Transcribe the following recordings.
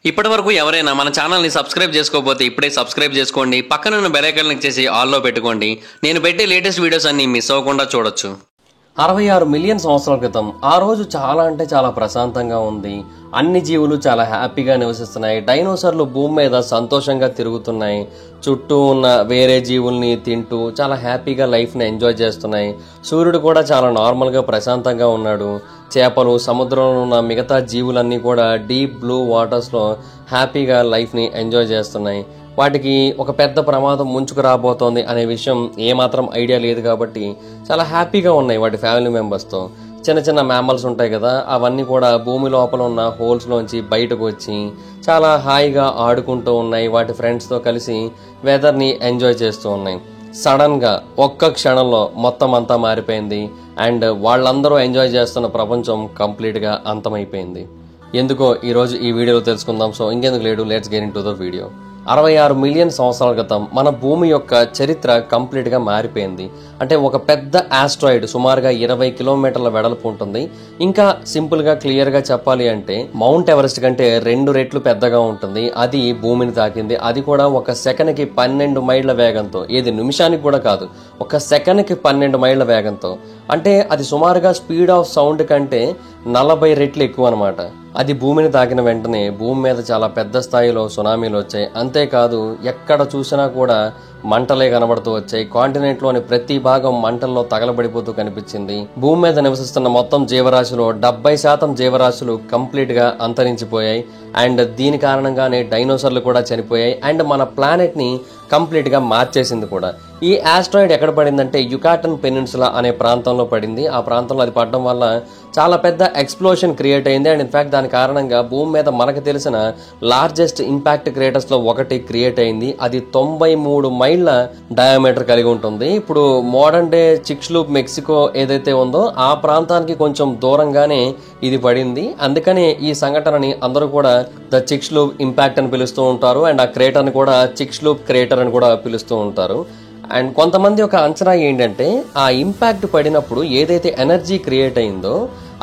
ఇప్పటివరకు ఎవరైనా మన ఛానల్ని సబ్స్క్రైబ్ చేసుకోకపోతే ఇప్పుడే సబ్స్క్రైబ్ చేసుకోండి. పక్కనున్న బెల్ ఐకాన్ క్లిక్ చేసి ఆల్లో పెట్టుకోండి. నేను పెట్టే లేటెస్ట్ వీడియోస్ అన్ని మిస్ అవ్వకుండా చూడొచ్చు. 66 మిలియన్ సంవత్సరాల క్రితం ఆ రోజు చాలా అంటే చాలా ప్రశాంతంగా ఉంది. అన్ని జీవులు చాలా హ్యాపీగా నివసిస్తున్నాయి. డైనోసార్లు భూమి మీద సంతోషంగా తిరుగుతున్నాయి. చుట్టూ ఉన్న వేరే జీవుల్ని తింటూ చాలా హ్యాపీగా లైఫ్ని ఎంజాయ్ చేస్తున్నాయి. సూర్యుడు కూడా చాలా నార్మల్గా ప్రశాంతంగా ఉన్నాడు. చేపలు, సముద్రంలో ఉన్న మిగతా జీవులన్నీ కూడా డీప్ బ్లూ వాటర్స్లో హ్యాపీగా లైఫ్ని ఎంజాయ్ చేస్తున్నాయి. వాటికి ఒక పెద్ద ప్రమాదం ముంచుకు రాబోతోంది అనే విషయం ఏమాత్రం ఐడియా లేదు కాబట్టి చాలా హ్యాపీగా ఉన్నాయి వాటి ఫ్యామిలీ మెంబర్స్తో. చిన్న చిన్న మ్యామల్స్ ఉంటాయి కదా, అవన్నీ కూడా భూమి లోపల ఉన్న హోల్స్లోంచి బయటకు వచ్చి చాలా హాయిగా ఆడుకుంటూ ఉన్నాయి. వాటి ఫ్రెండ్స్తో కలిసి వెదర్ని ఎంజాయ్ చేస్తూ ఉన్నాయి. సడన్గా ఒక్క క్షణంలో మొత్తం అంతా మారిపోయింది అండ్ వాళ్ళందరూ ఎంజాయ్ చేస్తున్న ప్రపంచం కంప్లీట్గా అంతమైపోయింది. ఎందుకో ఈరోజు ఈ వీడియోలో తెలుసుకుందాం. సో ఇంకెందుకు లేడు, let's get into the video. 66 million సంవత్సరాల క్రితం మన భూమి యొక్క చరిత్ర కంప్లీట్గా మారిపోయింది. అంటే ఒక పెద్ద ఆస్ట్రాయిడ్ సుమారుగా 20 కిలోమీటర్ల వెడల్పు ఉంటుంది. ఇంకా సింపుల్గా క్లియర్గా చెప్పాలి అంటే మౌంట్ ఎవరెస్ట్ కంటే 2 రెట్లు పెద్దగా ఉంటుంది. అది భూమిని తాకింది. అది కూడా ఒక సెకన్కి 12 మైళ్ళ వేగంతో, ఏది నిమిషానికి కూడా కాదు, ఒక సెకన్కి 12 మైళ్ళ వేగంతో. అంటే అది సుమారుగా స్పీడ్ ఆఫ్ సౌండ్ కంటే 40 రెట్లు ఎక్కువ అనమాట. అది భూమిని తాకిన వెంటనే భూమి మీద చాలా పెద్ద స్థాయిలో సునామీలు వచ్చాయి. అంతేకాదు ఎక్కడ చూసినా కూడా మంటలే కనబడుతూ వచ్చాయి. కాంటినెంట్లోని ప్రతి భాగం మంటల్లో తగలబడిపోతూ కనిపించింది. భూమి మీద నివసిస్తున్న మొత్తం జీవరాశిలో 70% జీవరాశులు కంప్లీట్గా అంతరించిపోయాయి. అండ్ దీని కారణంగానే డైనోసార్లు కూడా చనిపోయాయి. అండ్ మన ప్లానెట్ని కంప్లీట్గా మార్చేసింది కూడా. ఈ ఆస్ట్రాయిడ్ ఎక్కడ పడిందంటే యుకాటన్ పెనిన్సులా అనే ప్రాంతంలో పడింది. ఆ ప్రాంతంలో అది పడడం వల్ల చాలా పెద్ద ఎక్స్ప్లోషన్ క్రియేట్ అయింది. అండ్ ఇన్ఫాక్ట్ దాని కారణంగా భూమి మీద మనకు తెలిసిన లార్జెస్ట్ ఇంపాక్ట్ క్రియేటర్స్లో ఒకటి క్రియేట్ అయింది. అది 93 మైళ్ళ డయామీటర్ కలిగి ఉంటుంది. ఇప్పుడు మోడర్న్ డే చిక్స్లూప్ మెక్సికో ఏదైతే ఉందో ఆ ప్రాంతానికి కొంచెం దూరంగానే ఇది పడింది. అందుకనే ఈ సంఘటనని అందరూ కూడా ద చిక్స్లూప్ ఇంపాక్ట్ అని పిలుస్తూ ఉంటారు. అండ్ ఆ క్రేటర్ని కూడా చిక్స్లూప్ క్రేటర్ అని కూడా పిలుస్తూ ఉంటారు. అండ్ కొంతమంది ఒక అంచనా ఏంటంటే ఆ ఇంపాక్ట్ పడినప్పుడు ఏదైతే ఎనర్జీ క్రియేట్ అయిందో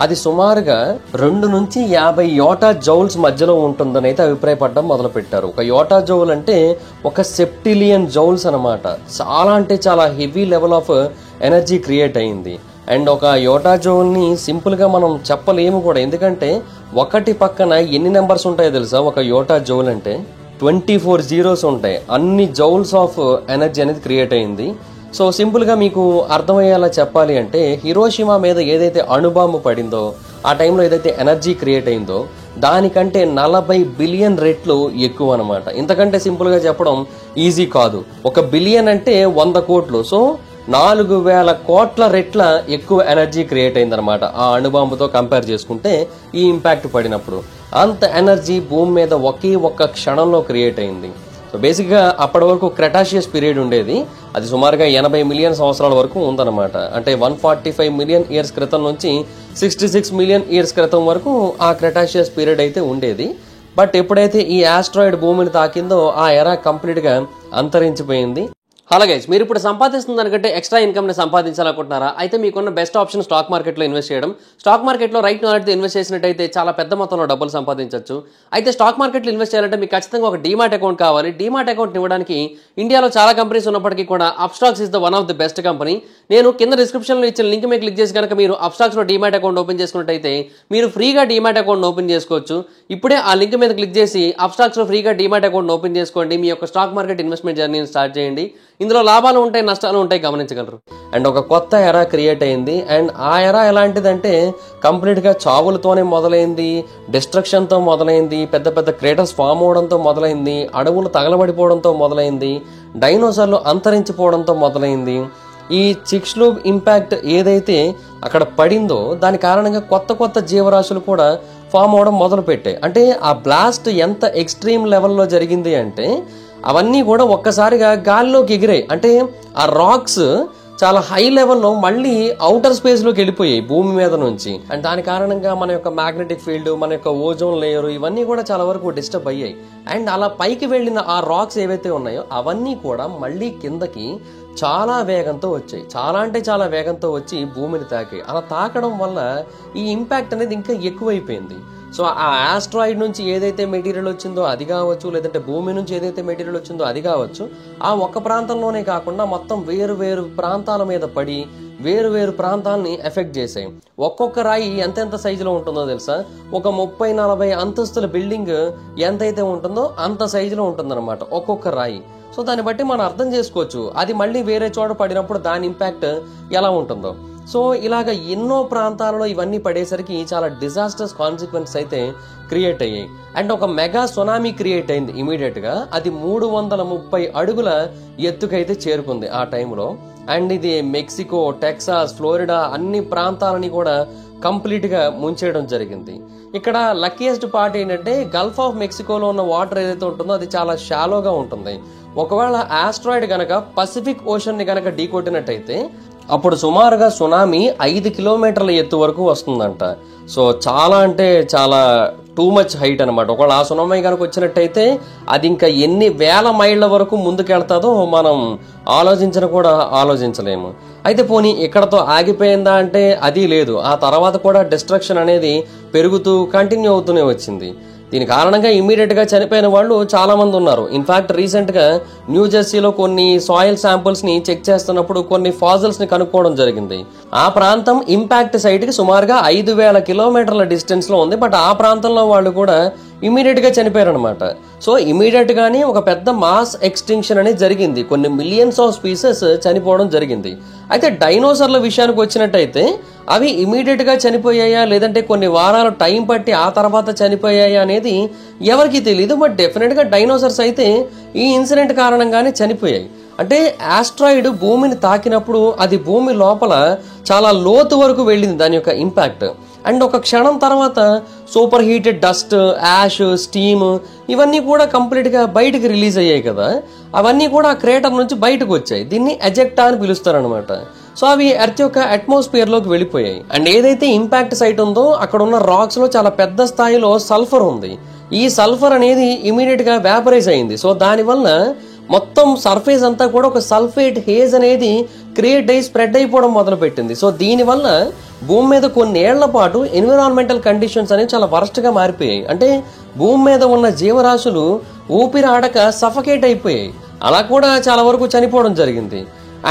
అది సుమారుగా 2 నుంచి 50 యోటా జౌల్స్ మధ్యలో ఉంటుందని అయితే అభిప్రాయపడడం మొదలు పెట్టారు. ఒక యోటా జౌల్ అంటే ఒక సెప్టిలియన్ జౌల్స్ అనమాట. చాలా అంటే చాలా heavy level of energy create అయింది. అండ్ ఒక యోటా జౌల్ని సింపుల్గా మనం చెప్పలేము కూడా, ఎందుకంటే ఒకటి పక్కన ఎన్ని నెంబర్స్ ఉంటాయో తెలుసా? ఒక యోటా జౌల్ అంటే 24 జీరోస్ ఉంటాయి. అన్ని జౌల్స్ ఆఫ్ ఎనర్జీ అనేది క్రియేట్ అయింది. సో సింపుల్గా మీకు అర్థమయ్యేలా చెప్పాలి అంటే హిరోషిమా మీద ఏదైతే అణుబాంబు పడిందో ఆ టైంలో ఏదైతే ఎనర్జీ క్రియేట్ అయిందో దానికంటే 40 బిలియన్ రెట్లు ఎక్కువ అనమాట. ఇంతకంటే సింపుల్గా చెప్పడం ఈజీ కాదు. 1 బిలియన్ అంటే 100 కోట్లు. సో 4000 కోట్ల రెట్ల ఎక్కువ ఎనర్జీ క్రియేట్ అయిందనమాట ఆ అణుబాంబుతో కంపేర్ చేసుకుంటే. ఈ ఇంపాక్ట్ పడినప్పుడు అంత ఎనర్జీ భూమి మీద ఒక్క క్షణంలో క్రియేట్ అయింది. సో బేసిక్గా అప్పటి వరకు క్రెటాషియస్ పీరియడ్ ఉండేది. అది సుమారుగా 80 మిలియన్ సంవత్సరాల వరకు ఉందన్నమాట. అంటే 145 మిలియన్ ఇయర్స్ క్రితం నుంచి 66 మిలియన్ ఇయర్స్ క్రితం వరకు ఆ క్రెటాషియస్ పీరియడ్ అయితే ఉండేది. బట్ ఎప్పుడైతే ఈ ఆస్ట్రాయిడ్ భూమిని తాకిందో ఆ ఎరా కంప్లీట్గా అంతరించిపోయింది. హలో గైస్, మీరు ఇప్పుడు సంపాదిస్తున్న దానికంటే ఎక్స్ట్రా ఇన్కమ్ని సంపాదించాలనుకుంటున్నారా? అయితే మీకున్న బెస్ట్ ఆప్షన్ స్టాక్ మార్కెట్లో ఇన్వెస్ట్ చేయడం. స్టాక్ మార్కెట్లో రైట్ నాలెడ్జ్తో ఇన్వెస్ట్ చేసినట్టయితే చాలా పెద్ద మొత్తంలో డబ్బులు సంపాదించవచ్చు. అయితే స్టాక్ మార్కెట్లో ఇన్వెస్ట్ చేయాలంటే మీకు ఖచ్చితంగా ఒక డీమాట్ అకౌంట్ కావాలి. డీమాట్ అకౌంట్ ఇవ్వడానికి ఇండియాలో చాలా కంపెనీస్ ఉన్నప్పటికీ కూడా Upstox is the one of the best company. నేను కింద డిస్క్రిప్షన్లో ఇచ్చిన లింక్ మీద క్లిక్ చేసి కనుక మీరు అప్స్టాక్స్లో డీమాట్ అకౌంట్ ఓపెన్ చేసుకున్నట్టయితే మీరు ఫ్రీగా డీమాట్ అకౌంట్ ఓపెన్ చేసుకోవచ్చు. ఇప్పుడే ఆ లింక్ మీద క్లిక్ చేసి అప్స్టాక్స్లో ఫ్రీగా డీమాట్ అకౌంట్ ఓపెన్ చేసుకోండి. మీ యొక్క స్టాక్ మార్కెట్ ఇన్వెస్ట్మెంట్ జర్నీని స్టార్ట్ చేయండి. ఇందులో లాభాలు ఉంటాయి, నష్టాలు ఉంటాయి, గమనించగలరు. అండ్ ఒక కొత్త ఎరా క్రియేట్ అయింది. అండ్ ఆ ఎరా ఎలాంటిదంటే కంప్లీట్గా చావులతోనే మొదలైంది, డిస్ట్రక్షన్తో మొదలైంది, పెద్ద పెద్ద క్రేటర్స్ ఫామ్ అవడంతో మొదలైంది, అడవులు తగలబడిపోవడంతో మొదలైంది, డైనోసార్లు అంతరించిపోవడంతో మొదలైంది. ఈ చిక్స్లూప్ ఇంపాక్ట్ ఏదైతే అక్కడ పడిందో దాని కారణంగా కొత్త జీవరాశులు కూడా ఫామ్ అవడం మొదలు పెట్టాయి. అంటే ఆ బ్లాస్ట్ ఎంత ఎక్స్ట్రీమ్ లెవెల్లో జరిగింది అంటే అవన్నీ కూడా ఒక్కసారిగా గాల్లోకి ఎగిరాయి. అంటే ఆ రాక్స్ చాలా హై లెవెల్లో మళ్ళీ అవుటర్ స్పేస్లోకి వెళ్ళిపోయాయి భూమి మీద నుంచి. అండ్ దాని కారణంగా మన యొక్క మ్యాగ్నెటిక్ ఫీల్డ్, మన యొక్క ఓజోన్ లేయర్ ఇవన్నీ కూడా చాలా వరకు డిస్టర్బ్ అయ్యాయి. అండ్ అలా పైకి వెళ్ళిన ఆ రాక్స్ ఏవైతే ఉన్నాయో అవన్నీ కూడా మళ్ళీ కిందకి చాలా వేగంతో వచ్చాయి. చాలా అంటే చాలా వేగంతో వచ్చి భూమిని తాకాయి. అలా తాకడం వల్ల ఈ ఇంపాక్ట్ అనేది ఇంకా ఎక్కువైపోయింది. సో ఆ ఆస్ట్రాయిడ్ నుంచి ఏదైతే మెటీరియల్ వచ్చిందో అది కావచ్చు, లేదంటే భూమి నుంచి ఏదైతే మెటీరియల్ వచ్చిందో అది కావచ్చు, ఆ ఒక్క ప్రాంతంలోనే కాకుండా మొత్తం వేరు వేరు ప్రాంతాల మీద పడి వేరు వేరు ప్రాంతాలని ఎఫెక్ట్ చేసాయి. ఒక్కొక్క రాయి ఎంతెంత సైజులో ఉంటుందో తెలుసా? ఒక 30-40 అంతస్తుల బిల్డింగ్ ఎంతైతే ఉంటుందో అంత సైజులో ఉంటుందన్నమాట ఒక్కొక్క రాయి. సో దాన్ని బట్టి మనం అర్థం చేసుకోవచ్చు అది మళ్ళీ వేరే చోట పడినప్పుడు దాని ఇంపాక్ట్ ఎలా ఉంటుందో. సో ఇలాగ ఎన్నో ప్రాంతాలలో ఇవన్నీ పడేసరికి చాలా డిజాస్టర్స్ కాన్సిక్వెన్స్ అయితే క్రియేట్ అయ్యాయి. అండ్ ఒక మెగా సునామీ క్రియేట్ అయింది ఇమీడియట్ గా. అది 330 అడుగుల ఎత్తుకైతే చేరుకుంది ఆ టైంలో. అండ్ ఇది మెక్సికో, టెక్సాస్, ఫ్లోరిడా అన్ని ప్రాంతాలని కూడా కంప్లీట్ గా ముంచేయడం జరిగింది. ఇక్కడ లక్కీయెస్ట్ పార్ట్ ఏంటంటే గల్ఫ్ ఆఫ్ మెక్సికోలో ఉన్న వాటర్ ఏదైతే ఉంటుందో అది చాలా షాలోగా ఉంటుంది. ఒకవేళ ఆస్ట్రాయిడ్ గనక పసిఫిక్ ఓషన్ ని గనక ఢీకొట్టినట్టయితే అప్పుడు సుమారుగా సునామీ 5 కిలోమీటర్ల ఎత్తు వరకు వస్తుందంట. సో చాలా అంటే చాలా టూ మచ్ హైట్ అనమాట. ఒకవేళ ఆ సునామీ కనుక వచ్చినట్టయితే అది ఇంకా ఎన్ని వేల మైళ్ళ వరకు ముందుకెళ్తాదో మనం ఆలోచించలేము. అయితే పోనీ ఇక్కడతో ఆగిపోయిందా అంటే అది లేదు. ఆ తర్వాత కూడా డిస్ట్రక్షన్ అనేది పెరుగుతూ కంటిన్యూ అవుతూనే వచ్చింది. దీని కారణంగా ఇమీడియట్ గా చనిపోయిన వాళ్ళు చాలా మంది ఉన్నారు. ఇన్ఫాక్ట్ రీసెంట్ గా న్యూ జెర్సీలో కొన్ని సాయిల్ శాంపుల్స్ ని చెక్ చేస్తున్నప్పుడు కొన్ని ఫాజిల్స్ ని కనుక్కోవడం జరిగింది. ఆ ప్రాంతం ఇంపాక్ట్ సైట్ కి సుమారుగా 5,000 కిలోమీటర్ల డిస్టెన్స్ లో ఉంది. బట్ ఆ ప్రాంతంలో వాళ్ళు కూడా ఇమీడియట్ గా చనిపోయారు అనమాట. సో ఇమీడియట్ గానే ఒక పెద్ద మాస్ ఎక్స్టింక్షన్ అనేది జరిగింది. కొన్ని మిలియన్స్ ఆఫ్ స్పీసెస్ చనిపోవడం జరిగింది. అయితే డైనోసార్ల విషయానికి వచ్చినట్టయితే అవి ఇమీడియట్ గా చనిపోయాయా లేదంటే కొన్ని వారాలు టైం పట్టి ఆ తర్వాత చనిపోయాయా అనేది ఎవరికి తెలియదు. బట్ డెఫినెట్ గా డైనోసార్స్ అయితే ఈ ఇన్సిడెంట్ కారణంగానే చనిపోయాయి. అంటే ఆస్ట్రాయిడ్ భూమిని తాకినప్పుడు అది భూమి లోపల చాలా లోతు వరకు వెళ్ళింది దాని యొక్క ఇంపాక్ట్. అండ్ ఒక క్షణం తర్వాత super heated dust, ash, steam ఇవన్నీ కూడా కంప్లీట్ గా బయటకు రిలీజ్ అయ్యాయి కదా. అవన్నీ కూడా ఆ క్రేటర్ నుంచి బయటకు వచ్చాయి. దీన్ని ఎజెక్టా అని పిలుస్తారనమాట. సో అవి ఎర్త్ యొక్క అట్మాస్ఫియర్ లోకి వెళ్ళిపోయాయి. అండ్ ఏదైతే ఇంపాక్ట్ సైట్ ఉందో అక్కడ ఉన్న రాక్స్ లో చాలా పెద్ద స్థాయిలో సల్ఫర్ ఉంది. ఈ సల్ఫర్ అనేది ఇమీడియట్ గా వేపరైజ్ అయింది. సో దానివల్ల మొత్తం సర్ఫేస్ అంతా కూడా ఒక సల్ఫేట్ హేజ్ అనేది క్రియేట్ అయ్యి స్ప్రెడ్ అయిపోవడం మొదలు పెట్టింది. సో దీనివల్ల భూమి మీద కొన్ని ఏళ్ల పాటు ఎన్విరాన్మెంటల్ కండిషన్స్ అనేవి చాలా వరస్ట్ గా మారిపోయాయి. అంటే భూమి మీద ఉన్న జీవరాశులు ఊపిరి ఆడక సఫకేట్ అయిపోయాయి. అలా కూడా చాలా వరకు చనిపోవడం జరిగింది.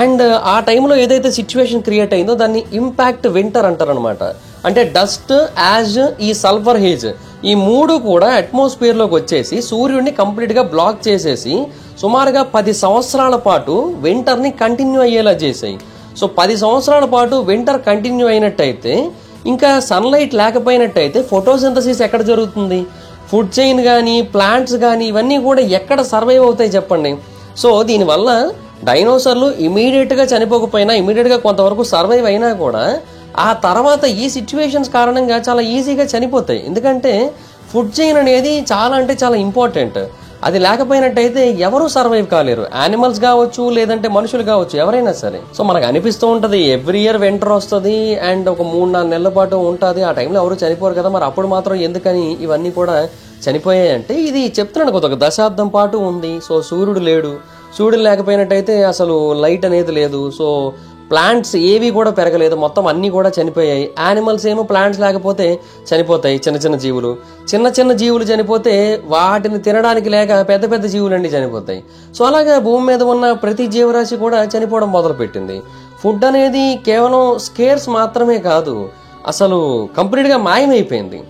అండ్ ఆ టైంలో ఏదైతే సిచ్యువేషన్ క్రియేట్ అయిందో దాన్ని ఇంపాక్ట్ వింటర్ అంటారు అనమాట. అంటే డస్ట్, యాష్, ఈ సల్ఫర్ హేజ్ ఈ మూడు కూడా అట్మాస్ఫియర్ లోకి వచ్చేసి సూర్యుడిని కంప్లీట్ గా బ్లాక్ చేసేసి సుమారుగా 10 సంవత్సరాల పాటు వింటర్ ని కంటిన్యూ అయ్యేలా చేసాయి. సో 10 సంవత్సరాల పాటు వింటర్ కంటిన్యూ అయినట్టయితే ఇంకా సన్లైట్ లేకపోయినట్టయితే ఫోటోసింథసిస్ ఎక్కడ జరుగుతుంది? ఫుడ్ చైన్ కానీ ప్లాంట్స్ కానీ ఇవన్నీ కూడా ఎక్కడ సర్వైవ్ అవుతాయి చెప్పండి. సో దీనివల్ల డైనోసార్లు ఇమీడియట్ గా చనిపోకపోయినా ఇమీడియట్ గా కొంతవరకు సర్వైవ్ అయినా కూడా ఆ తర్వాత ఈ సిచ్యువేషన్స్ కారణంగా చాలా ఈజీగా చనిపోతాయి. ఎందుకంటే ఫుడ్ చైన్ అనేది చాలా అంటే చాలా ఇంపార్టెంట్. అది లేకపోయినట్టయితే ఎవరు సర్వైవ్ కాలేరు. యానిమల్స్ కావచ్చు లేదంటే మనుషులు కావచ్చు ఎవరైనా సరే. సో మనకు అనిపిస్తూ ఉంటది ఎవ్రీ ఇయర్ వింటర్ వస్తుంది అండ్ ఒక 3-4 నెలల పాటు ఉంటుంది. ఆ టైంలో ఎవరు చనిపోరు కదా, మరి అప్పుడు మాత్రం ఎందుకని ఇవన్నీ కూడా చనిపోయాయి అంటే ఇది చెప్తున్నాను ఒక దశాబ్దం పాటు ఉంది. సో సూర్యుడు లేడు, సూర్యుడు లేకపోయినట్టయితే అసలు లైట్ అనేది లేదు. సో ప్లాంట్స్ ఏవి కూడా పెరగలేదు, మొత్తం అన్ని కూడా చనిపోయాయి. యానిమల్స్ ఏమో ప్లాంట్స్ లేకపోతే చనిపోతాయి. చిన్న చిన్న జీవులు చనిపోతే వాటిని తినడానికి లేక పెద్ద పెద్ద జీవులన్నీ చనిపోతాయి. సో అలాగే భూమి మీద ఉన్న ప్రతి జీవరాశి కూడా చనిపోవడం మొదలుపెట్టింది. ఫుడ్ అనేది కేవలం స్కేర్స్ మాత్రమే కాదు, అసలు కంప్లీట్ గా మాయమైపోయింది.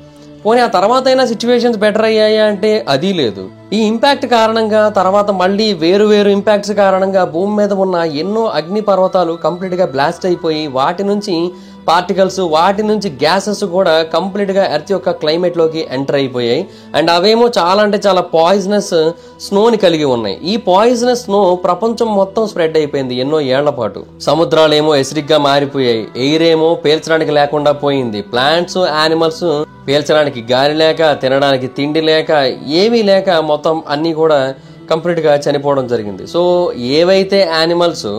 పోనీ ఆ తర్వాత అయినా సిచ్యువేషన్స్ బెటర్ అయ్యాయా అంటే అది లేదు. ఈ ఇంపాక్ట్ కారణంగా తర్వాత మళ్ళీ వేరు ఇంపాక్ట్స్ కారణంగా భూమి మీద ఉన్న ఎన్నో అగ్ని పర్వతాలు కంప్లీట్ గా బ్లాస్ట్ అయిపోయి వాటి నుంచి పార్టికల్స్, వాటి నుంచి గ్యాసెస్ కూడా కంప్లీట్ గా ఎర్త్ యొక్క క్లైమేట్ లోకి ఎంటర్ అయిపోయాయి. అండ్ అవేమో చాలా అంటే చాలా పాయిజనస్ స్నోని కలిగి ఉన్నాయి. ఈ పాయిజనస్ స్నో ప్రపంచం మొత్తం స్ప్రెడ్ అయిపోయింది ఎన్నో ఏళ్ల పాటు. సముద్రాలేమో ఎసిడిక్ గా మారిపోయాయి, ఎయిర్ ఏమో పీల్చడానికి లేకుండా పోయింది, ప్లాంట్స్, యానిమల్స్ పీల్చడానికి గాలి లేక, తినడానికి తిండి లేక, ఏమీ లేక మొత్తం అన్ని కూడా కంప్లీట్ గా చనిపోవడం జరిగింది. సో ఏవైతే యానిమల్స్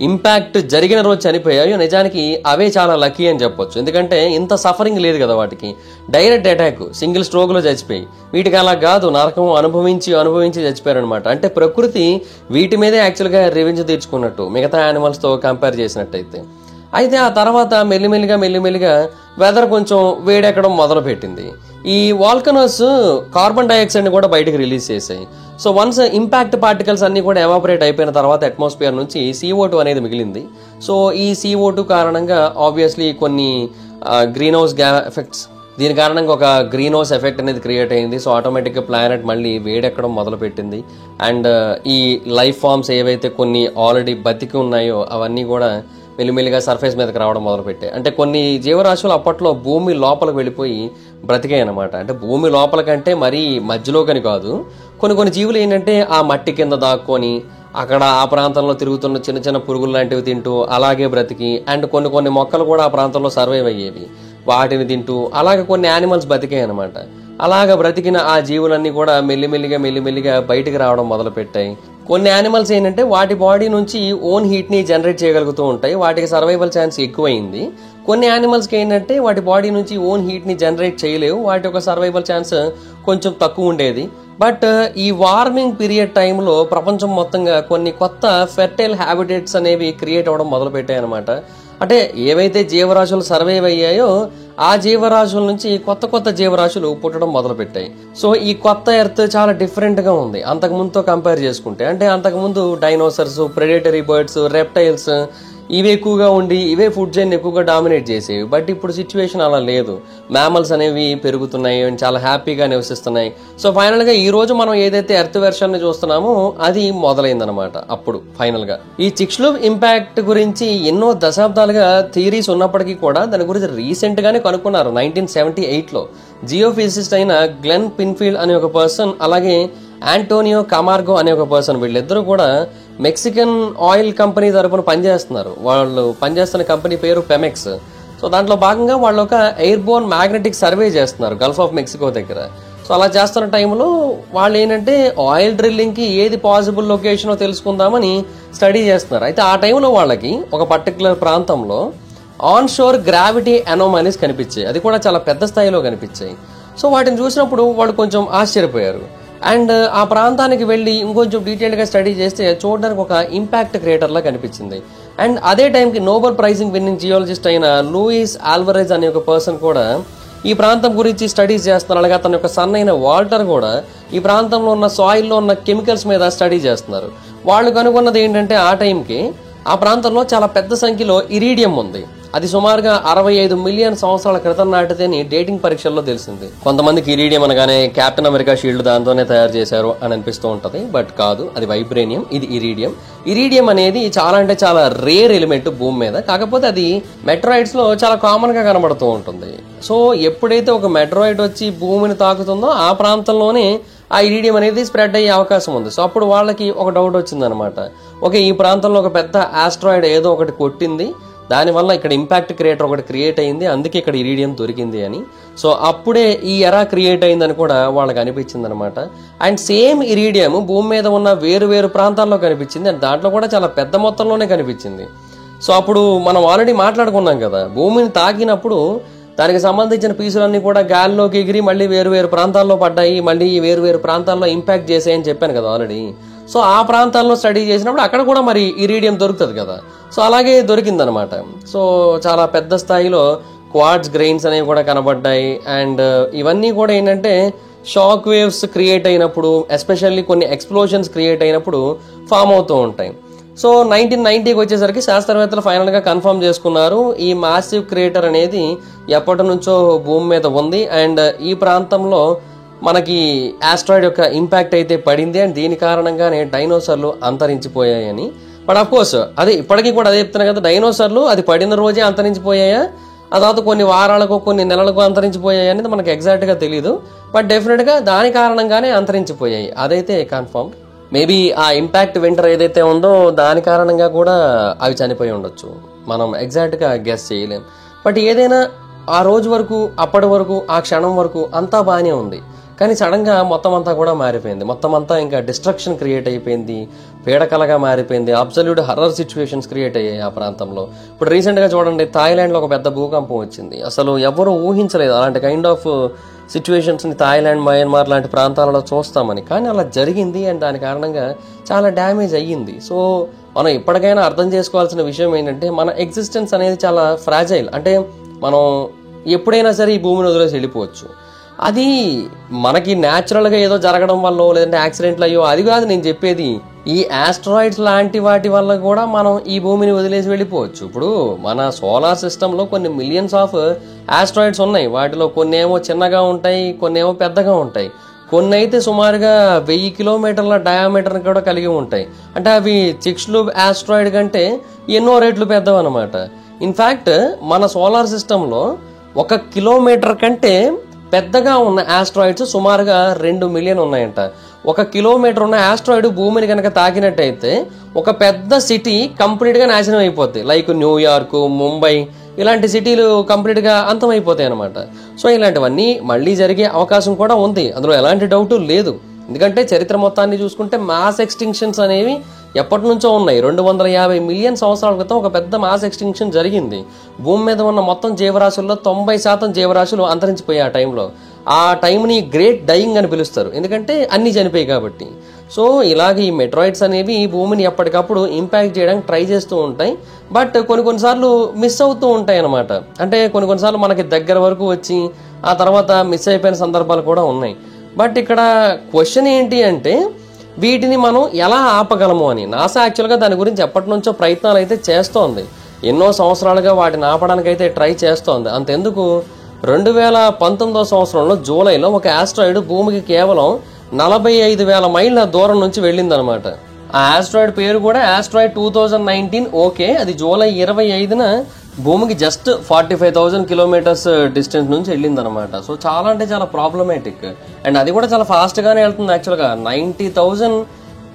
ఇంపాక్ట్ జరిగిన రోజు చనిపోయాయో నిజానికి అవే చాలా లక్కీ అని చెప్పొచ్చు. ఎందుకంటే ఇంత సఫరింగ్ లేదు కదా వాటికి. డైరెక్ట్ అటాక్, సింగిల్ స్ట్రోక్ లో చచ్చిపోయి. వీటికి అలా కాదు, నరకం అనుభవించి చచ్చిపోయారు అనమాట. అంటే ప్రకృతి వీటి మీదే యాక్చువల్ గా రివెంజ్ తీర్చుకున్నట్టు మిగతా యానిమల్స్ తో కంపేర్ చేసినట్టయితే. అయితే ఆ తర్వాత మెల్లిమెల్లిగా వెదర్ కొంచెం వేడెక్కడం మొదలుపెట్టింది. ఈ వాల్కనోస్ కార్బన్ డైఆక్సైడ్ని కూడా బయటకు రిలీజ్ చేసాయి. సో వన్స్ ఇంపాక్ట్ పార్టికల్స్ అన్నీ కూడా ఎవాపరేట్ అయిపోయిన తర్వాత అట్మాస్ఫియర్ నుంచి CO2 అనేది మిగిలింది. సో ఈ CO2 కారణంగా ఆబ్వియస్లీ కొన్ని గ్రీన్ హౌస్ ఎఫెక్ట్స్, దీని కారణంగా ఒక గ్రీన్ హౌస్ ఎఫెక్ట్ అనేది క్రియేట్ అయింది. సో ఆటోమేటిక్గా ప్లానెట్ మళ్ళీ వేడెక్కడం మొదలుపెట్టింది. అండ్ ఈ లైఫ్ ఫామ్స్ ఏవైతే కొన్ని ఆల్రెడీ బతికి ఉన్నాయో అవన్నీ కూడా మెల్లిమెల్లిగా సర్ఫేస్ మీదకి రావడం మొదలుపెట్టాయి. అంటే కొన్ని జీవరాశులు అప్పట్లో భూమి లోపలికి వెళ్ళిపోయి బ్రతికాయి అనమాట. అంటే భూమి లోపలికంటే మరీ మధ్యలోకని కాదు. కొన్ని జీవులు ఏంటంటే ఆ మట్టి కింద దాక్కొని అక్కడ ఆ ప్రాంతంలో తిరుగుతున్న చిన్న చిన్న పురుగులు లాంటివి తింటూ అలాగే బ్రతికి, అండ్ కొన్ని మొక్కలు కూడా ఆ ప్రాంతంలో సర్వైవ్ అయ్యేవి, వాటిని తింటూ అలాగే కొన్ని యానిమల్స్ బతికాయి అనమాట. అలాగ బ్రతికిన ఆ జీవులన్నీ కూడా మెల్లిమెల్లిగా బయటికి రావడం మొదలుపెట్టాయి. కొన్ని యానిమల్స్ ఏంటంటే వాటి బాడీ నుంచి ఓన్ హీట్ని జనరేట్ చేయగలుగుతూ ఉంటాయి, వాటికి సర్వైవల్ ఛాన్స్ ఎక్కువైంది. కొన్ని యానిమల్స్కి ఏంటంటే వాటి బాడీ నుంచి ఓన్ హీట్ని జనరేట్ చేయలేవు, వాటి యొక్క సర్వైవల్ ఛాన్స్ కొంచెం తక్కువ ఉండేది. బట్ ఈ వార్మింగ్ పీరియడ్ టైంలో ప్రపంచం మొత్తంగా కొన్ని కొత్త ఫెర్టైల్ హ్యాబిటేట్స్ అనేవి క్రియేట్ అవ్వడం మొదలుపెట్టాయి అనమాట. అంటే ఏవైతే జీవరాశులు సర్వైవ్ అయ్యాయో ఆ జీవరాశుల నుంచి కొత్త జీవరాశులు పుట్టడం మొదలుపెట్టాయి. సో ఈ కొత్త ఎర్త్ చాలా డిఫరెంట్గా ఉంది అంతకుముందుతో కంపేర్ చేసుకుంటే. అంటే అంతకుముందు డైనోసర్స్, ప్రెడేటరీ బర్డ్స్, రెప్టైల్స్ ఇవి ఎక్కువగా ఉండి ఇవే ఫుడ్ చైన్ ఎక్కువగా డామినేట్ చేసేవి. బట్ ఇప్పుడు సిచ్యువేషన్ అలా లేదు. మ్యామల్స్ అనేవి పెరుగుతున్నాయి, చాలా హ్యాపీగా నివసిస్తున్నాయి. సో ఫైనల్గా ఈ రోజు మనం ఏదైతే ఎర్త్ వెర్షన్ని చూస్తున్నామో అది మొదలైందనమాట. అప్పుడు ఫైనల్గా ఈ చిక్స్లూప్ ఇంపాక్ట్ గురించి ఎన్నో దశాబ్దాలుగా థియరీస్ ఉన్నప్పటికీ కూడా దాని గురించి రీసెంట్గానే కనుక్కున్నారు. 1978లో జియోఫిజిసిస్ట్ అయిన గ్లెన్ పిన్ఫీల్డ్ అనే ఒక పర్సన్, అలాగే ఆంటోనియో కమార్గో అనే ఒక పర్సన్, వీళ్ళిద్దరూ కూడా మెక్సికన్ ఆయిల్ కంపెనీ తరపున పనిచేస్తున్నారు. వాళ్ళు పనిచేస్తున్న కంపెనీ పేరు పెమెక్స్. సో దాంట్లో భాగంగా వాళ్ళు ఒక ఎయిర్ బోర్న్ మ్యాగ్నెటిక్ సర్వే చేస్తున్నారు గల్ఫ్ ఆఫ్ మెక్సికో దగ్గర. సో అలా చేస్తున్న టైంలో వాళ్ళు ఏంటంటే ఆయిల్ డ్రిల్లింగ్కి ఏది పాసిబుల్ లొకేషనో తెలుసుకుందామని స్టడీ చేస్తున్నారు. అయితే ఆ టైంలో వాళ్ళకి ఒక పర్టికులర్ ప్రాంతంలో ఆన్ షోర్ గ్రావిటీ అనామలీస్ కనిపించాయి. అది కూడా చాలా పెద్ద స్థాయిలో కనిపించాయి. సో వాటిని చూసినప్పుడు వాళ్ళు కొంచెం ఆశ్చర్యపోయారు. అండ్ ఆ ప్రాంతానికి వెళ్ళి ఇంకొంచెం డీటెయిల్గా స్టడీ చేస్తే చూడడానికి ఒక ఇంపాక్ట్ క్రియేటర్లా కనిపించింది. అండ్ అదే టైంకి నోబెల్ ప్రైజింగ్ విన్నింగ్ జియాలజిస్ట్ అయిన లూయిస్ ఆల్వరెజ్ అనే ఒక పర్సన్ కూడా ఈ ప్రాంతం గురించి స్టడీస్ చేస్తున్నారు. అలాగే అతని యొక్క సన్ అయిన వాల్టర్ కూడా ఈ ప్రాంతంలో ఉన్న సాయిల్లో ఉన్న కెమికల్స్ మీద స్టడీ చేస్తున్నారు. వాళ్ళు కనుగొన్నది ఏంటంటే ఆ టైంకి ఆ ప్రాంతంలో చాలా పెద్ద సంఖ్యలో ఇరీడియం ఉంది. అది సుమారుగా 65 మిలియన్ సంవత్సరాల క్రితం నాటిదని డేటింగ్ పరీక్షల్లో తెలిసింది. కొంతమందికి ఇరీడియం అనగానే కెప్టెన్ అమెరికా షీల్డ్ దాంతోనే తయారు చేశారు అని అనిపిస్తూ ఉంటది. బట్ కాదు, అది వైబ్రేనియం, ఇది ఇరీడియం. ఇరీడియం అనేది చాలా రేర్ ఎలిమెంట్ భూమి మీద. కాకపోతే అది మెట్రాయిడ్స్ లో చాలా కామన్ గా కనబడుతూ ఉంటుంది. సో ఎప్పుడైతే ఒక మెట్రాయిడ్ వచ్చి భూమిని తాకుతుందో ఆ ప్రాంతంలోనే ఆ ఇరీడియం అనేది స్ప్రెడ్ అయ్యే అవకాశం ఉంది. సో అప్పుడు వాళ్ళకి ఒక డౌట్ వచ్చిందనమాట. ఓకే, ఈ ప్రాంతంలో ఒక పెద్ద ఆస్ట్రాయిడ్ ఏదో ఒకటి కొట్టింది, దానివల్ల ఇక్కడ ఇంపాక్ట్ క్రియేటర్ ఒకటి క్రియేట్ అయింది, అందుకే ఇక్కడ ఇరీడియం దొరికింది అని. సో అప్పుడే ఈ ఎరా క్రియేట్ అయిందని కూడా వాళ్ళకి అనిపించింది అనమాట. అండ్ సేమ్ ఇరీడియం భూమి మీద ఉన్న వేరు ప్రాంతాల్లో కనిపించింది. అండ్ దాంట్లో కూడా చాలా పెద్ద మొత్తంలోనే కనిపించింది. సో అప్పుడు మనం ఆల్రెడీ మాట్లాడుకున్నాం కదా, భూమిని తాకినప్పుడు దానికి సంబంధించిన పీసులన్నీ కూడా గాల్లోకి ఎగిరి మళ్ళీ వేరు ప్రాంతాల్లో పడ్డాయి, మళ్ళీ వేరు ప్రాంతాల్లో ఇంపాక్ట్ చేసాయని చెప్పాను కదా ఆల్రెడీ. సో ఆ ప్రాంతాల్లో స్టడీ చేసినప్పుడు అక్కడ కూడా మరి ఇరీడియం దొరుకుతుంది కదా. సో అలాగే దొరికిందనమాట. సో చాలా పెద్ద స్థాయిలో క్వార్ట్జ్ గ్రెయిన్స్ అనేవి కూడా కనబడ్డాయి. అండ్ ఇవన్నీ కూడా ఏంటంటే షాక్ వేవ్స్ క్రియేట్ అయినప్పుడు, ఎస్పెషల్లీ కొన్ని ఎక్స్ప్లోషన్స్ క్రియేట్ అయినప్పుడు ఫామ్ అవుతూ ఉంటాయి. సో 1990కి వచ్చేసరికి శాస్త్రవేత్తలు ఫైనల్గా కన్ఫర్మ్ చేసుకున్నారు ఈ మాసివ్ క్రియేటర్ అనేది ఎప్పటి నుంచో భూమి మీద ఉంది. అండ్ ఈ ప్రాంతంలో మనకి ఆస్ట్రాయిడ్ యొక్క ఇంపాక్ట్ అయితే పడింది. అండ్ దీని కారణంగానే డైనోసార్లు అంతరించిపోయాయని. బట్ అఫ్ కోర్స్ అదే ఇప్పటికీ కూడా అదే చెప్తున్నా కదా, డైనోసార్లు అది పడిన రోజే అంతరించిపోయాయా, ఆ తర్వాత కొన్ని వారాలకు కొన్ని నెలలకు అంతరించిపోయాయి అనేది మనకి ఎగ్జాక్ట్గా తెలియదు. బట్ డెఫినెట్గా దాని కారణంగానే అంతరించిపోయాయి, అదైతే కన్ఫర్మ్. మేబీ ఆ ఇంపాక్ట్ వింటర్ ఏదైతే ఉందో దాని కారణంగా కూడా అవి చనిపోయి ఉండొచ్చు, మనం ఎగ్జాక్ట్గా గెస్ చేయలేం. బట్ ఏదైనా ఆ రోజు వరకు, అప్పటి వరకు, ఆ క్షణం వరకు అంతా బాగానే ఉంది. కానీ సడన్గా మొత్తం అంతా కూడా మారిపోయింది. మొత్తం అంతా ఇంకా డిస్ట్రక్షన్ క్రియేట్ అయిపోయింది, పీడకలగా మారిపోయింది. అబ్సల్యూట్ హర్రర్ సిచ్యువేషన్స్ క్రియేట్ అయ్యాయి ఆ ప్రాంతంలో. ఇప్పుడు రీసెంట్గా చూడండి, థాయిలాండ్లో ఒక పెద్ద భూకంపం వచ్చింది. అసలు ఎవరు ఊహించలేదు అలాంటి కైండ్ ఆఫ్ సిచ్యువేషన్స్ని థాయిలాండ్, మయన్మార్ లాంటి ప్రాంతాలలో చూస్తామని. కానీ అలా జరిగింది. అండ్ దాని కారణంగా చాలా డ్యామేజ్ అయ్యింది. సో మనం ఇప్పటికైనా అర్థం చేసుకోవాల్సిన విషయం ఏంటంటే మన ఎగ్జిస్టెన్స్ అనేది చాలా ఫ్రాజైల్. అంటే మనం ఎప్పుడైనా సరే ఈ భూమిని వదిలేసి వెళ్ళిపోవచ్చు. అది మనకి న్యాచురల్గా ఏదో జరగడం వల్ల లేదంటే యాక్సిడెంట్లు అయ్యో అది కాదు నేను చెప్పేది. ఈ ఆస్ట్రాయిడ్స్ లాంటి వాటి వల్ల కూడా మనం ఈ భూమిని వదిలేసి వెళ్ళిపోవచ్చు. ఇప్పుడు మన సోలార్ సిస్టంలో కొన్ని మిలియన్స్ ఆఫ్ ఆస్ట్రాయిడ్స్ ఉన్నాయి. వాటిలో కొన్ని ఏమో చిన్నగా ఉంటాయి, కొన్ని ఏమో పెద్దగా ఉంటాయి, కొన్ని అయితే సుమారుగా 1000 కిలోమీటర్ల డయామీటర్ కూడా కలిగి ఉంటాయి. అంటే అవి చిక్స్లు ఆస్ట్రాయిడ్ కంటే ఎన్నో రెట్లు పెద్దవన్నమాట. ఇన్ఫ్యాక్ట్ మన సోలార్ సిస్టంలో 1 కిలోమీటర్ కంటే పెద్దగా ఉన్న ఆస్ట్రాయిడ్స్ సుమారుగా 2 మిలియన్ ఉన్నాయంట. 1 కిలోమీటర్ ఉన్న ఆస్ట్రాయిడ్ భూమిని కనుక తాకినట్టయితే ఒక పెద్ద సిటీ కంప్లీట్ గా నాశనం అయిపోద్ది. లైక్ న్యూయార్క్, ముంబై ఇలాంటి సిటీలు కంప్లీట్ గా అంతమైపోతాయి అనమాట. సో ఇలాంటివన్నీ మళ్ళీ జరిగే అవకాశం కూడా ఉంది, అందులో ఎలాంటి డౌట్ లేదు. ఎందుకంటే చరిత్ర మొత్తాన్ని చూసుకుంటే మాస్ ఎక్స్టింక్షన్స్ అనేవి ఎప్పటి నుంచో ఉన్నాయి. 250 మిలియన్ సంవత్సరాల క్రితం ఒక పెద్ద మాస్ ఎక్స్టింక్షన్ జరిగింది. భూమి మీద ఉన్న మొత్తం జీవరాశుల్లో 90% జీవరాశులు అంతరించిపోయాయి ఆ టైంలో. ఆ టైంని గ్రేట్ డైయింగ్ అని పిలుస్తారు, ఎందుకంటే అన్ని చనిపోయాయి కాబట్టి. సో ఇలాగ ఈ మెట్రాయిడ్స్ అనేవి ఈ భూమిని ఎప్పటికప్పుడు ఇంపాక్ట్ చేయడానికి ట్రై చేస్తూ ఉంటాయి. బట్ కొన్నిసార్లు మిస్ అవుతూ ఉంటాయి అనమాట. అంటే కొన్నిసార్లు మనకి దగ్గర వరకు వచ్చి ఆ తర్వాత మిస్ అయిపోయిన సందర్భాలు కూడా ఉన్నాయి. బట్ ఇక్కడ క్వశ్చన్ ఏంటి అంటే వీటిని మనం ఎలా ఆపగలము అని. నాసా యాక్చువల్గా దాని గురించి ఎప్పటి నుంచో ప్రయత్నాలు అయితే చేస్తోంది. ఎన్నో సంవత్సరాలుగా వాటిని ఆపడానికి అయితే ట్రై చేస్తోంది. అంతెందుకు 2019 సంవత్సరంలో జూలైలో ఒక ఆస్ట్రాయిడ్ భూమికి కేవలం 45,000 మైళ్ళ దూరం నుంచి వెళ్ళిందనమాట. ఆ ఆస్ట్రాయిడ్ పేరు కూడా ఆస్ట్రాయిడ్ 2019. ఓకే, అది జూలై 25న భూమికి జస్ట్ 45,000 కిలోమీటర్స్ డిస్టెన్స్ నుంచి వెళ్ళింది అనమాట. సో చాలా అంటే చాలా ప్రాబ్లమేటిక్. అండ్ అది కూడా చాలా ఫాస్ట్ గానే వెళ్తుంది. యాక్చువల్గా 90,000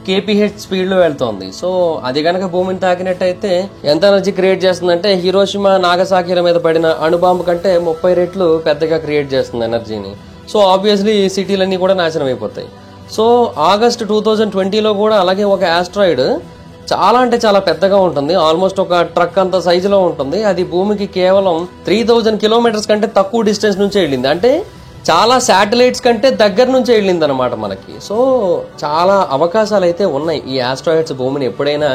kph స్పీడ్ లో వెళ్తోంది. సో అది కనుక భూమిని తాకినట్టయితే ఎంత ఎనర్జీ క్రియేట్ చేస్తుందంటే హిరోషిమా నాగసాకిల మీద పడిన అణుబాంబు కంటే 30 రెట్లు పెద్దగా క్రియేట్ చేస్తుంది ఎనర్జీని. సో ఆబ్వియస్లీ సిటీలన్నీ కూడా నాశనం అయిపోతాయి. సో ఆగస్ట్ 2020లో కూడా అలాగే ఒక ఆస్ట్రాయిడ్ చాలా అంటే చాలా పెద్దగా ఉంటుంది, ఆల్మోస్ట్ ఒక ట్రక్ అంత సైజులో ఉంటుంది. అది భూమికి కేవలం 3000 కిలోమీటర్స్ కంటే తక్కువ డిస్టెన్స్ నుంచే వెళ్ళింది. అంటే చాలా శాటిలైట్స్ కంటే దగ్గర నుంచే వెళ్ళింది అనమాట మనకి. సో చాలా అవకాశాలు అయితే ఉన్నాయి ఈ ఆస్ట్రాయిడ్స్ భూమిని ఎప్పుడైనా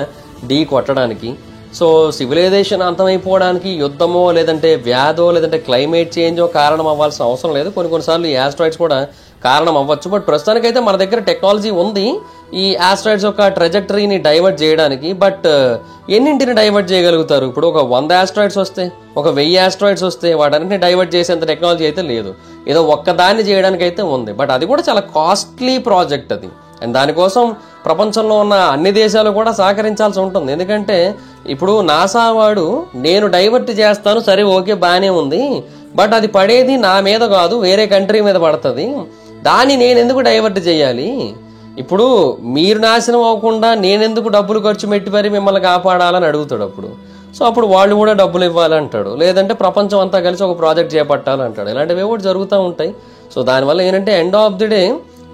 ఢీ కొట్టడానికి. సో సివిలైజేషన్ అంతమైపోవడానికి యుద్ధమో లేదంటే వ్యాధో లేదంటే క్లైమేట్ చేంజో కారణం అవ్వాల్సిన అవసరం లేదు. కొన్నిసార్లు ఈ ఆస్ట్రాయిడ్స్ కూడా కారణం అవ్వచ్చు. బట్ ప్రస్తుతానికైతే మన దగ్గర టెక్నాలజీ ఉంది ఈ ఆస్ట్రాయిడ్స్ యొక్క ట్రెజెక్టరీని డైవర్ట్ చేయడానికి. బట్ ఎన్నింటిని డైవర్ట్ చేయగలుగుతారు? ఇప్పుడు ఒక 100 ఆస్ట్రాయిడ్స్ వస్తే, ఒక 1000 ఆస్ట్రాయిడ్స్ వస్తే వాటన్నింటిని డైవర్ట్ చేసేంత టెక్నాలజీ అయితే లేదు. ఏదో ఒక్కదాన్ని చేయడానికి అయితే ఉంది, బట్ అది కూడా చాలా కాస్ట్లీ ప్రాజెక్ట్ అది. అండ్ దానికోసం ప్రపంచంలో ఉన్న అన్ని దేశాలు కూడా సహకరించాల్సి ఉంటుంది. ఎందుకంటే ఇప్పుడు నాసా వాడు నేను డైవర్ట్ చేస్తాను, సరే ఓకే బాగానే ఉంది, బట్ అది పడేది నా మీద కాదు వేరే కంట్రీ మీద పడుతుంది, దాన్ని నేను ఎందుకు డైవర్ట్ చేయాలి? ఇప్పుడు మీరు నాశనం అవ్వకుండా నేనెందుకు డబ్బులు ఖర్చు పెట్టి మరి మిమ్మల్ని కాపాడాలని అడుగుతాడు అప్పుడు. సో అప్పుడు వాళ్ళు కూడా డబ్బులు ఇవ్వాలంటాడు, లేదంటే ప్రపంచం అంతా కలిసి ఒక ప్రాజెక్ట్ చేపట్టాలంటాడు. ఇలాంటివి కూడా జరుగుతూ ఉంటాయి. సో దానివల్ల ఏంటంటే ఎండ్ ఆఫ్ ది డే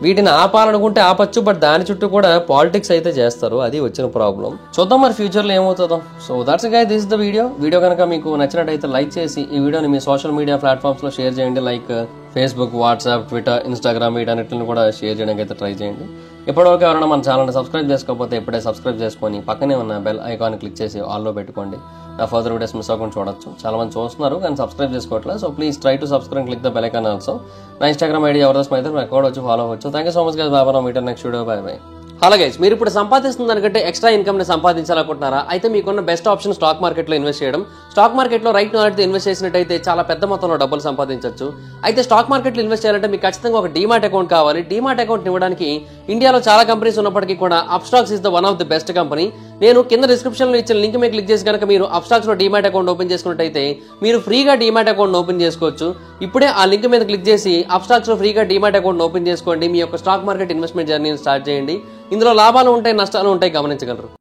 వీటిని ఆపాలనుకుంటే ఆపచ్చు, బట్ దాని చుట్టూ కూడా పాలిటిక్స్ అయితే చేస్తారు. అది వచ్చిన ప్రాబ్లం. చూద్దాం మరి ఫ్యూచర్లో ఏమవుతుందో. So that's guys, this is the video కనుక మీకు నచ్చినట్టయితే లైక్ చేసి ఈ వీడియోని మీ సోషల్ మీడియా ప్లాట్ఫామ్స్లో షేర్ చేయండి. Like Facebook, WhatsApp, Twitter, Instagram వీటన్నిటిని కూడా షేర్ చేయడానికి అయితే ట్రై చేయండి. ఇప్పటివరకు ఎవరైనా మన ఛానల్ని సబ్స్క్రైబ్ చేసుకోకపోతే ఇప్పుడే సబ్స్క్రైబ్ చేసుకొని పక్కనే ఉన్న బెల్ ఐకాన్ క్లిక్ చేసి ఆల్లో పెట్టుకోండి. నా ఫర్దర్ వీడియోస్ మిస్ అవ్వకుండా చూడొచ్చు. చాలా మంది చూస్తున్నారు కానీ సబ్స్క్రైబ్ చేసుకోవట్లేదు. So please try to subscribe, click the bell icon also. నా ఇన్స్టాగ్రామ్ ఐడి ఎవరిదోసం అయితే నాకు కూడా వచ్చి ఫాలో అవ్వచ్చు. Thank you so much guys. బాబా, meet at next video. Bye bye. Hello guys, మీరు ఇప్పుడు సంపాదిస్తున్న దానికంటే ఎక్స్ట్రా ఇన్కమ్ ని సంపాదించాలనుకుంటున్నారా? అయితే మీకున్న బెస్ట్ ఆప్షన్ స్టాక్ మార్కెట్ లో ఇన్వెస్ట్ చేయడం. స్టాక్ మార్కెట్ లో రైట్ నాలెడ్జ్ ఇన్వెస్ట్ చేసినట్టయితే చాలా పెద్ద మొత్తంలో డబ్బులు సంపాదించవచ్చు. అయితే స్టాక్ మార్కెట్ లో ఇన్వెస్ట్ చేయాలంటే మీకు ఖచ్చితంగా ఒక డీమాట్ అకౌంట్ కావాలి. డీమాట్ అకౌంట్ ఇవ్వడానికి ఇండియాలో చాలా కంపెనీస్ ఉన్నప్పటికీ కూడా Upstox is the one of the best company. నేను కింద డిస్క్రిప్షన్ లో ఇచ్చిన లింక్ మీద క్లిక్ చేసి కనుక మీరు అప్స్టాక్స్ లో డీమాట్ అకౌంట్ ఓపెన్ చేసుకున్నట్టయితే మీరు ఫ్రీగా డీమాట్ అకౌంట్ ఓపెన్ చేసుకోవచ్చు. ఇప్పుడే ఆ లింక్ మీద క్లిక్ చేసి అప్స్టాక్స్ లో ఫ్రీగా డీమాట్ అకౌంట్ ఓపెన్ చేసుకోండి. మీ యొక్క స్టాక్ మార్కెట్ ఇన్వెస్ట్మెంట్ జర్నీని స్టార్ట్ చేయండి. ఇందులో లాభాలు ఉంటాయి, నష్టాలు ఉంటాయి, గమనించగలరు.